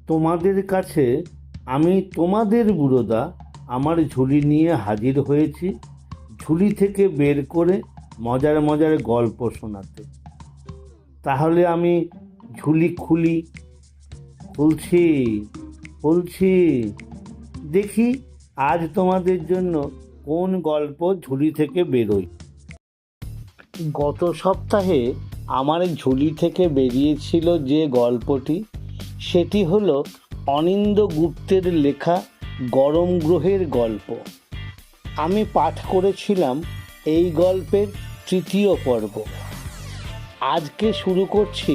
তোমাদের কাছে আমি তোমাদের বুড়োদা আমার ঝুলি নিয়ে হাজির হয়েছি, ঝুলি থেকে বের করে মজার মজার গল্প শোনাতে। তাহলে আমি ঝুলি খুলছি খুলছি, দেখি আজ তোমাদের জন্য কোন গল্প ঝুলি থেকে বেরোয়। গত সপ্তাহে আমার ঝুলি থেকে বেরিয়েছিল যে গল্পটি, সেটি হলো অনিন্দ্য গুপ্তের লেখা গরম গ্রহের গল্প। আমি পাঠ করেছিলাম এই গল্পের তৃতীয় পর্ব। আজকে শুরু করছি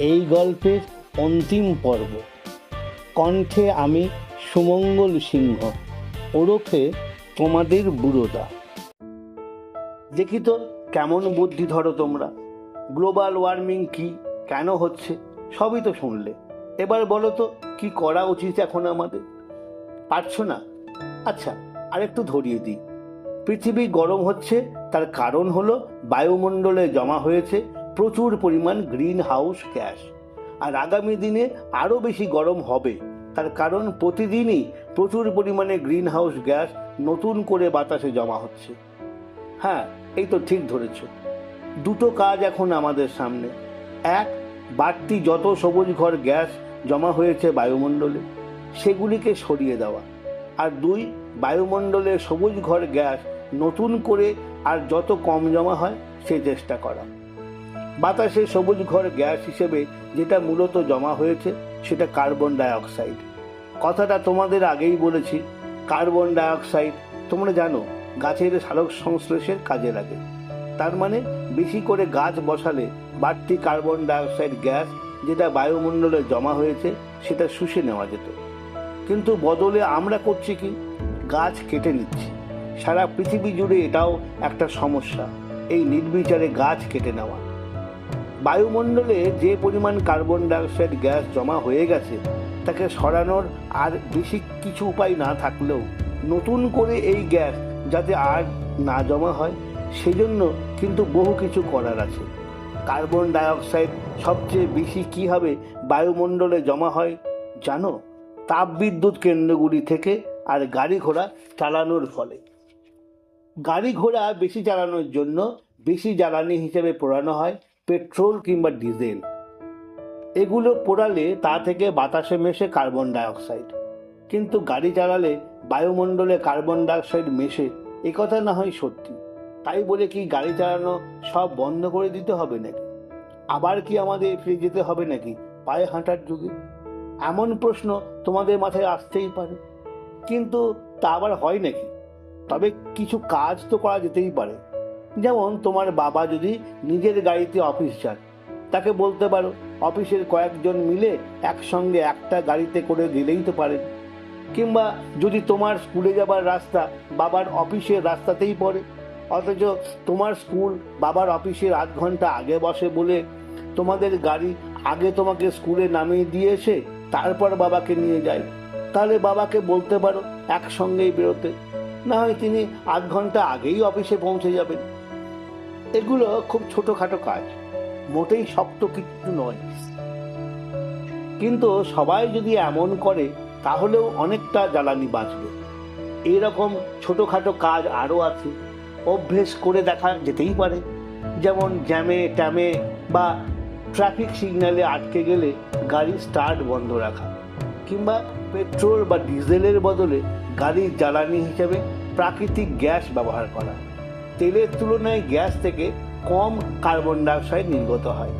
এই গল্পের অন্তিম পর্ব। কণ্ঠে আমি সুমঙ্গল সিংহ, ওরফে তোমাদের বুড়োদা। দেখি তো কেমন বুদ্ধি ধরো তোমরা। গ্লোবাল ওয়ার্মিং কি, কেন হচ্ছে, সবই তো শুনলে। এবার বলো তো কি করা উচিত এখন আমাদের? পারছো না? আচ্ছা, আরেকটু ধরিয়ে দিই। পৃথিবী গরম হচ্ছে, তার কারণ হলো বায়ুমণ্ডলে জমা হয়েছে প্রচুর পরিমাণ গ্রিন হাউস গ্যাস। আর আগামী দিনে আরও বেশি গরম হবে, তার কারণ প্রতিদিনই প্রচুর পরিমাণে গ্রিন হাউস গ্যাস নতুন করে বাতাসে জমা হচ্ছে। হ্যাঁ, এই তো ঠিক ধরেছ। দুটো কাজ এখন আমাদের সামনে। এক, বাড়তি যত সবুজ ঘর গ্যাস জমা হয়েছে বায়ুমণ্ডলে সেগুলিকে সরিয়ে দেওয়া। আর দুই, বায়ুমণ্ডলে সবুজ ঘর গ্যাস নতুন করে আর যত কম জমা হয় সে চেষ্টা করা। বাতাসে সবুজ ঘর গ্যাস হিসেবে যেটা মূলত জমা হয়েছে সেটা কার্বন ডাইঅক্সাইড। কথাটা তোমাদের আগেই বলেছি। কার্বন ডাইঅক্সাইড তোমরা জানো গাছের সালোক সংশ্লেষের কাজে লাগে। তার মানে বেশি করে গাছ বসালে বাড়তি কার্বন ডাইঅক্সাইড গ্যাস যেটা বায়ুমণ্ডলে জমা হয়েছে সেটা শুষে নেওয়া যেত। কিন্তু বদলে আমরা করছি কি? গাছ কেটে নিচ্ছি। সারা পৃথিবী জুড়ে এটাও একটা সমস্যা, এই নির্বিচারে গাছ কেটে নেওয়া। বায়ুমণ্ডলে যে পরিমাণ কার্বন ডাইঅক্সাইড গ্যাস জমা হয়ে গেছে তাকে সরানোর আর বেশি কিছু উপায় না থাকলেও নতুন করে এই গ্যাস যাতে আর না জমা হয় সেজন্য কিন্তু বহু কিছু করার আছে। কার্বন ডাইঅক্সাইড সবচেয়ে বেশি কীভাবে বায়ুমণ্ডলে জমা হয় জানো? তাপবিদ্যুৎ কেন্দ্রগুলি থেকে আর গাড়ি ঘোড়া চালানোর ফলে। গাড়ি ঘোড়া বেশি চালানোর জন্য বেশি জ্বালানি হিসেবে পোড়ানো হয় পেট্রোল কিংবা ডিজেল। এগুলো পোড়ালে তা থেকে বাতাসে মেশে কার্বন ডাইঅক্সাইড। কিন্তু গাড়ি চালালে বায়ুমণ্ডলে কার্বন ডাইঅক্সাইড মেশে, একথা না হয় সত্যি। তাই বলে কি গাড়ি চালানো সব বন্ধ করে দিতে হবে নাকি? আবার কি আমাদের ফিরে যেতে হবে নাকি পায়ে হাঁটার যুগে? এমন প্রশ্ন তোমাদের মাথায় আসতেই পারে। কিন্তু তা আবার হয় নাকি? তবে কিছু কাজ তো করা যেতেই পারে। যেমন তোমার বাবা যদি নিজের গাড়িতে অফিস যান, তাকে বলতে পারো অফিসের কয়েকজন মিলে একসঙ্গে একটা গাড়িতে করে গেলেই তো পারেন। কিংবা যদি তোমার স্কুলে যাবার রাস্তা বাবার অফিসের রাস্তাতেই পড়ে, অথচ তোমার স্কুল বাবার অফিসের আধ ঘন্টা আগে বসে বলে তোমাদের গাড়ি আগে তোমাকে স্কুলে নামিয়ে দিয়ে এসে তারপর বাবাকে নিয়ে যায়, তাহলে বাবাকে বলতে পারো একসঙ্গেই বেরোতে। না হয় তিনি আধ ঘন্টা আগেই অফিসে পৌঁছে যাবেন। এগুলো খুব ছোটোখাটো কাজ, মোটেই শক্ত কিছু নয়। কিন্তু সবাই যদি এমন করে তাহলেও অনেকটা জ্বালানি বাঁচবে। এইরকম ছোটোখাটো কাজ আরও আছে, অভ্যেস করে দেখা যেতেই পারে। যেমন জ্যামে ট্যামে বা ট্রাফিক সিগন্যালে আটকে গেলে গাড়ি স্টার্ট বন্ধ রাখা, কিংবা পেট্রোল বা ডিজেলের বদলে গাড়ির জ্বালানি হিসেবে প্রাকৃতিক গ্যাস ব্যবহার করা। তেলের তুলনায় গ্যাস থেকে কম কার্বন ডাইঅক্সাইড নির্গত হয়।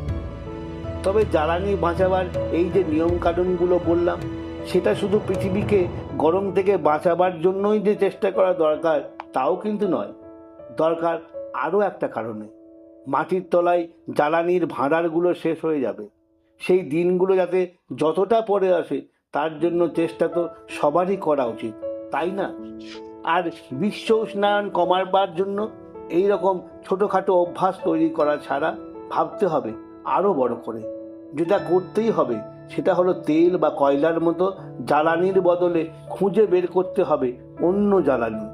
তবে জ্বালানি বাঁচাবার এই যে নিয়মকানুনগুলো বললাম, সেটা শুধু পৃথিবীকে গরম থেকে বাঁচাবার জন্যই যে চেষ্টা করা দরকার তাও কিন্তু নয়। দরকার আরও একটা কারণে। মাটির তলায় জ্বালানির ভাঁড়ারগুলো শেষ হয়ে যাবে, সেই দিনগুলো যাতে যতটা পরে আসে তার জন্য চেষ্টা তো সবারই করা উচিত, তাই না? আর বিশ্ব উষ্ণায়ন কমাবার জন্য এই রকম ছোটোখাটো অভ্যাস তৈরি করা ছাড়া ভাবতে হবে আরও বড় করে। যেটা করতেই হবে সেটা হলো তেল বা কয়লার মতো জ্বালানির বদলে খুঁজে বের করতে হবে অন্য জ্বালানি,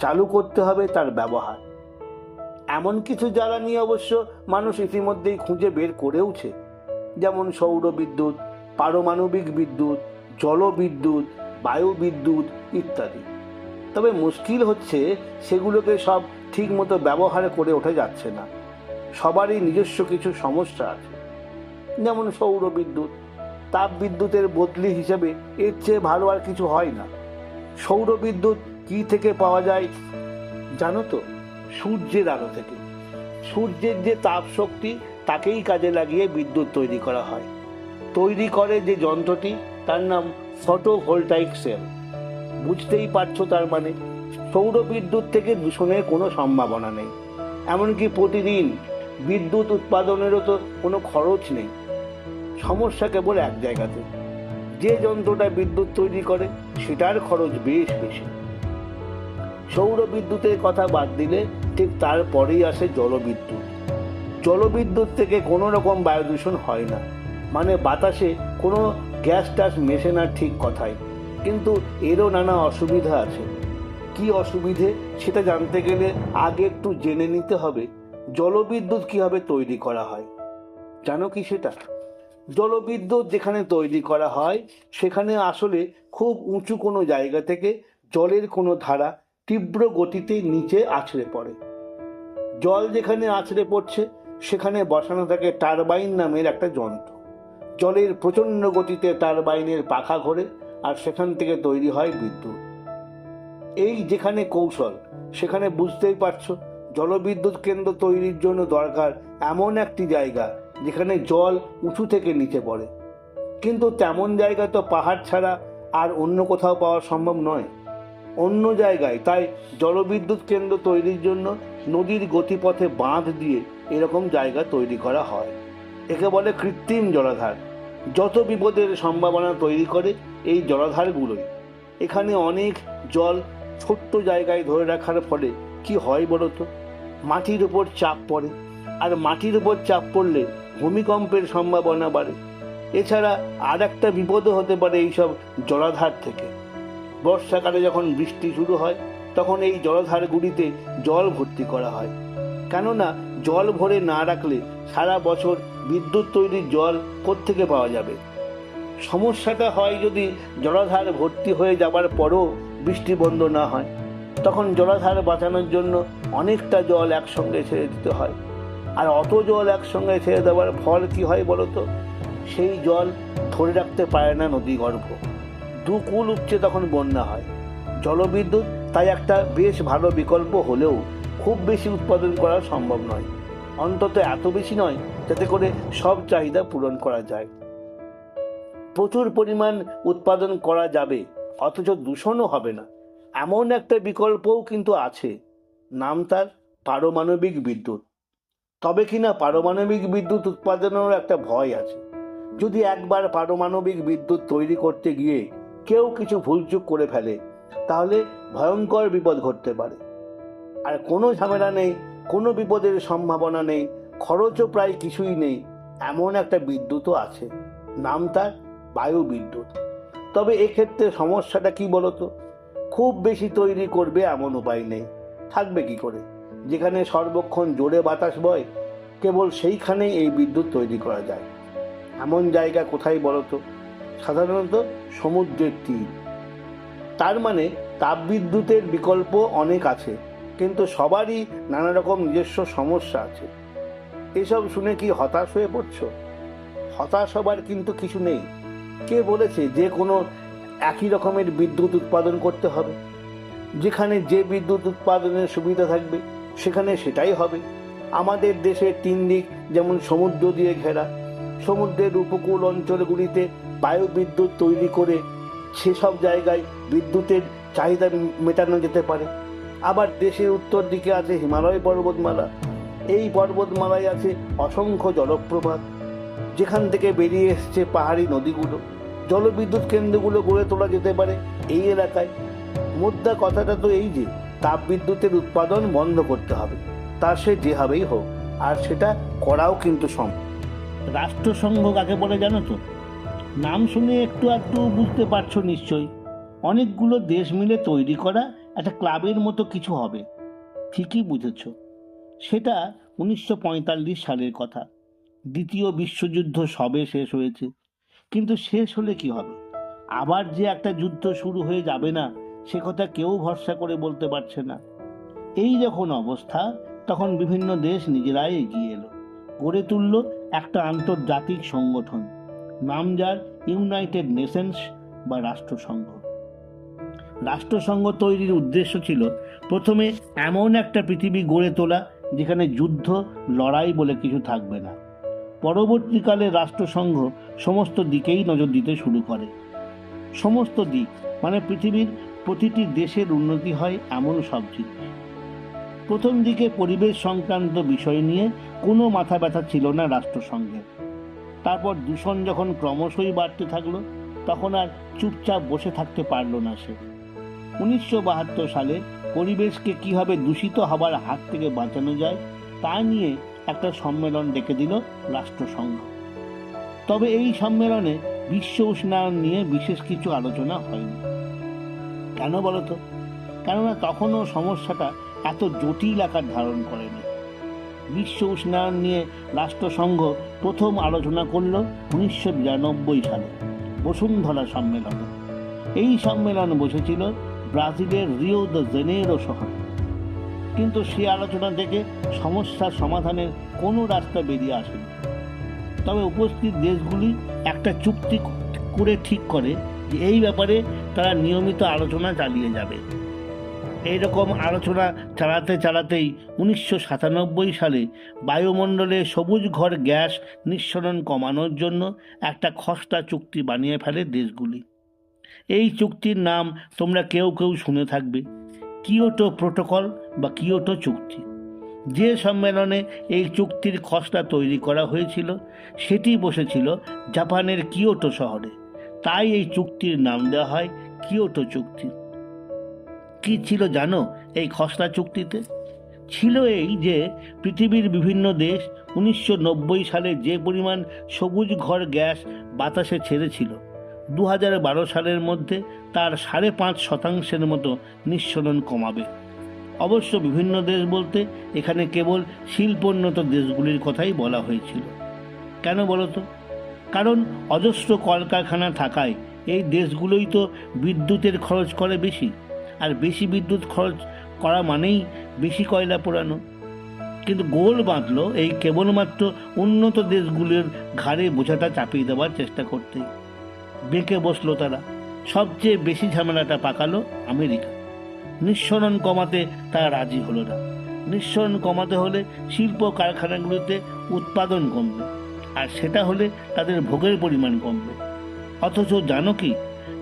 চালু করতে হবে তার ব্যবহার। এমন কিছু জ্বালানি অবশ্য মানুষ ইতিমধ্যেই খুঁজে বের করেওছে, যেমন সৌর বিদ্যুৎ, পারমাণবিক বিদ্যুৎ, জলবিদ্যুৎ, বায়ুবিদ্যুৎ ইত্যাদি। তবে মুশকিল হচ্ছে সেগুলোকে সব ঠিক মতো ব্যবহার করে ওঠা যাচ্ছে না। সবারই নিজস্ব কিছু সমস্যা আছে। যেমন সৌর বিদ্যুৎ, তাপ বিদ্যুতের বদলি হিসেবে এর চেয়ে ভালো আর কিছু হয় না। সৌর বিদ্যুৎ কি থেকে পাওয়া যায় জানো তো? সূর্যের আলো থেকে। সূর্যের যে তাপ শক্তি তাকেই কাজে লাগিয়ে বিদ্যুৎ তৈরি করা হয়। তৈরি করে যে যন্ত্রটি তার নাম ফটোভোল্টাইক সেল। বুঝতেই পারছো, তার মানে সৌর বিদ্যুৎ থেকে দূষণের কোনো সম্ভাবনা নেই। এমনকি প্রতিদিন বিদ্যুৎ উৎপাদনেরও তো কোনো খরচ নেই। সমস্যা কেবল এক জায়গাতে, যে যন্ত্রটা বিদ্যুৎ তৈরি করে সেটার খরচ বেশ বেশি। সৌর বিদ্যুতের কথা বাদ দিলে ঠিক তারপরেই আসে জলবিদ্যুৎ। জলবিদ্যুৎ থেকে কোনো রকম বায়ু দূষণ হয় না, মানে বাতাসে কোনো গ্যাস ট্যাস মেশে না, ঠিক কথাই। কিন্তু এরও নানা অসুবিধা আছে। কি অসুবিধে সেটা জানতে গেলে আগে একটু জেনে নিতে হবে জলবিদ্যুৎ কিভাবে তৈরি করা হয়। জানো কি সেটা? জলবিদ্যুৎ যেখানে তৈরি করা হয় সেখানে আসলে খুব উঁচু কোনো জায়গা থেকে জলের কোনো ধারা তীব্র গতিতে নিচে আছড়ে পড়ে। জল যেখানে আছড়ে পড়ছে সেখানে বসানো থাকে টারবাইন নামের একটা যন্ত্র। জলের প্রচণ্ড গতিতে টারবাইনের পাখা ঘোরে আর সেখান থেকে তৈরি হয় বিদ্যুৎ। এই যেখানে কৌশল, সেখানে বুঝতেই পারছো জলবিদ্যুৎ কেন্দ্র তৈরির জন্য দরকার এমন একটি জায়গা যেখানে জল উঁচু থেকে নিচে পড়ে। কিন্তু তেমন জায়গা তো পাহাড় ছাড়া আর অন্য কোথাও পাওয়া সম্ভব নয়। অন্য জায়গায় তাই জলবিদ্যুৎ কেন্দ্র তৈরির জন্য নদীর গতিপথে বাঁধ দিয়ে এরকম জায়গা তৈরি করা হয়। একে বলে কৃত্রিম জলাধার। যত বিপদের সম্ভাবনা তৈরি করে এই জলাধারগুলোই। এখানে অনেক জল ছোট্ট জায়গায় ধরে রাখার ফলে কি হয় বলতো? মাটির উপর চাপ পড়ে, আর মাটির উপর চাপ পড়লে ভূমিকম্পের সম্ভাবনা বাড়ে। এছাড়া আর একটা বিপদও হতে পারে এইসব জলাধার থেকে। বর্ষাকালে যখন বৃষ্টি শুরু হয় তখন এই জলাধারগুলিতে জল ভর্তি করা হয়, কেননা জল ভরে না রাখলে সারা বছর বিদ্যুৎ তৈরির জল কোত্থেকে পাওয়া যাবে। সমস্যাটা হয় যদি জলাধার ভর্তি হয়ে যাবার পরও বৃষ্টি বন্ধ না হয়, তখন জলাধার বাঁচানোর জন্য অনেকটা জল একসঙ্গে ছেড়ে দিতে হয়। আর অত জল একসঙ্গে ছেড়ে দেওয়ার ফল কি হয় বলতো? সেই জল ধরে রাখতে পারে না নদীগর্ভ, দুকুল উপচে তখন বন্যা হয়। জলবিদ্যুৎ তাই একটা বেশ ভালো বিকল্প হলেও খুব বেশি উৎপাদন করা সম্ভব নয়, অন্তত এত বেশি নয় যাতে করে সব চাহিদা পূরণ করা যায়। প্রচুর পরিমাণ উৎপাদন করা যাবে অথচ দূষণও হবে না, এমন একটা বিকল্পও কিন্তু আছে। নাম তার পারমাণবিক বিদ্যুৎ। তবে কিনা পারমাণবিক বিদ্যুৎ উৎপাদনেরও একটা ভয় আছে। যদি একবার পারমাণবিক বিদ্যুৎ তৈরি করতে গিয়ে কেউ কিছু ভুলচুক করে ফেলে তাহলে ভয়ঙ্কর বিপদ ঘটতে পারে। আর কোনো ঝামেলা নেই, কোনো বিপদের সম্ভাবনা নেই, খরচও প্রায় কিছুই নেই, এমন একটা বিদ্যুৎও আছে। নাম তার বায়ু বিদ্যুৎ। তবে এক্ষেত্রে সমস্যাটা কি বলতো? খুব বেশি তৈরি করবে এমন উপায় নেই। থাকবে কি করে? যেখানে সর্বক্ষণ জোরে বাতাস বয় কেবল সেইখানেই এই বিদ্যুৎ তৈরি করা যায়। এমন জায়গা কোথায় বলতো? সাধারণত সমুদ্রের তীর। তার মানে তাপবিদ্যুতের বিকল্প অনেক আছে, কিন্তু সবারই নানা রকম নিজস্ব সমস্যা আছে। এসব শুনে কি হতাশ হয়ে পড়ছো? হতাশ হবার কিন্তু কিছু নেই। কে বলেছে যে কোনো একই রকমের বিদ্যুৎ উৎপাদন করতে হবে? যেখানে যে বিদ্যুৎ উৎপাদনের সুবিধা থাকবে সেখানে সেটাই হবে। আমাদের দেশের 3 দিক যেমন সমুদ্র দিয়ে ঘেরা, সমুদ্রের উপকূল অঞ্চলগুলিতে বায়ু বিদ্যুৎ তৈরি করে সেসব জায়গায় বিদ্যুতের চাহিদা মেটানো যেতে পারে। আবার দেশের উত্তর দিকে আছে হিমালয় পর্বতমালা। এই পর্বতমালায় আছে অসংখ্য জলপ্রপাত, যেখান থেকে বেরিয়ে এসছে পাহাড়ি নদীগুলো। জলবিদ্যুৎ কেন্দ্রগুলো গড়ে তোলা যেতে পারে এই এলাকায়। মুদ্রা কথাটা তো এই যে তাপবিদ্যুতের উৎপাদন বন্ধ করতে হবে, তা সে যেভাবেই হোক, আর সেটা করাও কিন্তু সম্ভব। রাষ্ট্রসংঘ কাকে বলে জানো তো? নাম শুনে একটু একটু বুঝতে পারছো নিশ্চয়ই। অনেকগুলো দেশ মিলে তৈরি করা একটা ক্লাবের মতো কিছু হবে। ঠিকই বুঝেছ। সেটা 1945 সালের কথা। দ্বিতীয় বিশ্বযুদ্ধ সবে শেষ হয়েছে। কিন্তু শেষ হলে কি হবে? আবার যে একটা যুদ্ধ শুরু হয়ে যাবে না সে কথা কেউ ভরসা করে বলতে পারছে না। এই যখন অবস্থা, তখন বিভিন্ন দেশ নিজেরাই এগিয়ে এলো, গড়ে তুলল একটা আন্তর্জাতিক সংগঠন, নাম যার ইউনাইটেড নেশনস বা রাষ্ট্রসংঘ। রাষ্ট্রসংঘ তৈরির উদ্দেশ্য ছিল প্রথমে এমন একটা পৃথিবী গড়ে তোলা যেখানে যুদ্ধ লড়াই বলে কিছু থাকবে না। পরবর্তীকালে রাষ্ট্রসংঘ সমস্ত দিকেই নজর দিতে শুরু করে। সমস্ত দিক মানে পৃথিবীর প্রতিটি দেশের উন্নতি হয় এমন সব জিনিস। প্রথম দিকে পরিবেশ সংক্রান্ত বিষয় নিয়ে কোনো মাথা ব্যথা ছিল না রাষ্ট্রসংঘের। তারপর দূষণ যখন ক্রমশই বাড়তে থাকলো, তখন আর চুপচাপ বসে থাকতে পারল না সে। 1972 সালে পরিবেশকে কিভাবে দূষিত হবার হাত থেকে বাঁচানো যায় তা নিয়ে একটা সম্মেলন ডেকে দিল রাষ্ট্রসংঘ। তবে এই সম্মেলনে বিশ্ব উষ্ণায়ন নিয়ে বিশেষ কিছু আলোচনা হয়নি। কেন বলতো? কেননা তখনও সমস্যাটা এত জটিল আকার ধারণ করেনি। বিশ্ব উষ্ণায়ন নিয়ে রাষ্ট্রসংঘ প্রথম আলোচনা করল 1992 সালে বসুন্ধরা সম্মেলনে। এই সম্মেলন বসেছিল ব্রাজিলের রিও দ্য জেনেরো শহরে। কিন্তু সে আলোচনা থেকে সমস্যার সমাধানের কোনো রাস্তা বেরিয়ে আসেনি। তবে উপস্থিত দেশগুলি একটা চুক্তি করে ঠিক করে যে এই ব্যাপারে তারা নিয়মিত আলোচনা চালিয়ে যাবে। এইরকম আলোচনা চালাতে চালাতেই 1997 সালে বায়ুমণ্ডলে সবুজ ঘর গ্যাস নিঃসরণ কমানোর জন্য একটা খসড়া চুক্তি বানিয়ে ফেলে দেশগুলি। এই চুক্তির নাম তোমরা কেউ কেউ শুনে থাকবে, কিয়োটো প্রোটোকল বা কিয়োটো চুক্তি। যে সম্মেলনে এই চুক্তির খসড়া তৈরি করা হয়েছিল সেটি বসেছিল জাপানের কিয়োটো শহরে, তাই এই চুক্তির নাম দেওয়া হয় কিয়োটো চুক্তি। কি ছিল জানো এই খসড়া চুক্তিতে? ছিল এই যে পৃথিবীর বিভিন্ন দেশ 1990 সালে যে পরিমাণ সবুজ ঘর গ্যাস বাতাসে ছেড়েছিল, 2012 সালের মধ্যে তার 5.5% মতো নিঃসরণ কমাবে। অবশ্য বিভিন্ন দেশ বলতে এখানে কেবল শিল্পোন্নত দেশগুলির কথাই বলা হয়েছিল। কেন বলো তো? কারণ অজস্র কলকারখানা থাকায় এই দেশগুলোই তো বিদ্যুতের খরচ করে বেশি, আর বেশি বিদ্যুৎ খরচ করা মানেই বেশি কয়লা পোড়ানো। কিন্তু গোল বাঁধলো এই কেবলমাত্র উন্নত দেশগুলির ঘাড়ে বোঝাটা চাপিয়ে দেওয়ার চেষ্টা করতেই। বেঁকে বসলো তারা। সবচেয়ে বেশি ঝামেলাটা পাকালো আমেরিকা। নিঃসরণ কমাতে তারা রাজি হলো না। নিঃসরণ কমাতে হলে শিল্প কারখানাগুলিতে উৎপাদন কমবে, আর সেটা হলে তাদের ভোগের পরিমাণ কমবে। অথচ জানো কি,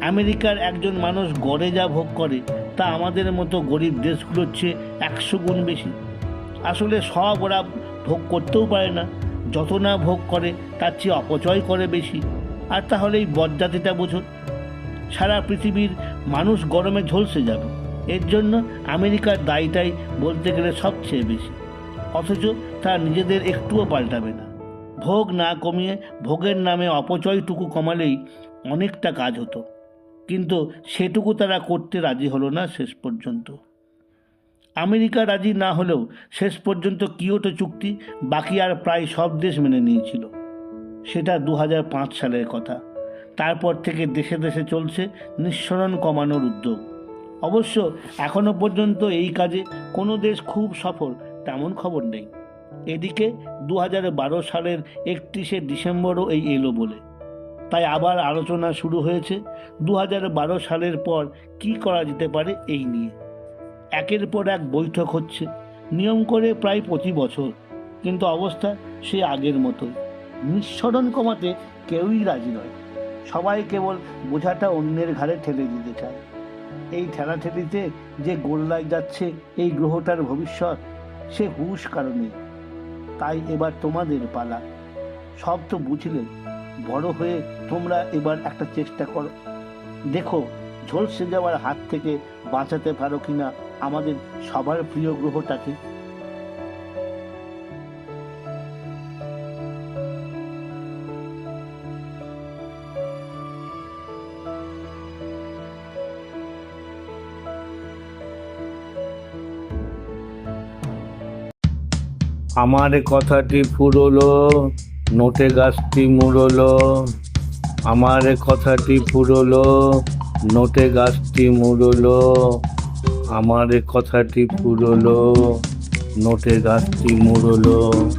আমেরিকার একজন মানুষ গড়ে যা ভোগ করে তা আমাদের মতো গরিব দেশগুলোর চেয়ে 100 গুণ বেশি। আসলে সব ওরা ভোগ করতেও পারে না, যত না ভোগ করে তার চেয়ে অপচয় করে বেশি। আর তাহলে এই বজ্জাতিটা বোঝো, সারা পৃথিবীর মানুষ গরমে ঝলসে যাবে। এর জন্য আমেরিকার দায়টাই বলতে গেলে সবচেয়ে বেশি। অথচ তারা নিজেদের একটুও পাল্টাবে না। ভোগ না কমিয়ে ভোগের নামে অপচয়টুকু কমালেই অনেকটা কাজ হতো, কিন্তু সেটুকু তারা করতে রাজি হলো না শেষ পর্যন্ত। আমেরিকা রাজি না হলেও শেষ পর্যন্ত কিয়োটো চুক্তি বাকি আর প্রায় সব দেশ মেনে নিয়েছিল। সেটা 2005 সালের কথা। তারপর থেকে দেশে দেশে চলছে নিঃসরণ কমানোর উদ্যোগ। অবশ্য এখনো পর্যন্ত এই কাজে কোনো দেশ খুব সফল তেমন খবর নেই। এদিকে 2012 সালের 31শে ডিসেম্বরও এই এলো বলে, তাই আবার আলোচনা শুরু হয়েছে 2012 সালের পর কি করা যেতে পারে এই নিয়ে। একের পর এক বৈঠক হচ্ছে, নিয়ম করে প্রায় প্রতি বছর, কিন্তু অবস্থা সে আগের মতো। নিঃসরণ কমাতে কেউই রাজি নয়। সবাই কেবল বোঝাটা অন্যের ঘাড়ে ঠেলে দিতে চায়। এই ঠেলাঠেলিতে যে গোল্লায় যাচ্ছে এই গ্রহটার ভবিষ্যৎ, সে হুঁশ কারণে। তাই এবার তোমাদের পালা। সব তো বুঝলে, বড় হয়ে তোমরা এবার একটা চেষ্টা করো, দেখো ঝলসে যাওয়ার হাত থেকে বাঁচাতে পারো কিনা আমাদের সবার প্রিয় গ্রহটাকে। আমার কথাটি ফুরলো, নোটে গাছটি মুড়লো, আমার কথাটি ফুরলো, নোটে গাছটি মুড়লো। আমার কথাটি ফুরলো, নোটে গাছটি মুড়লো।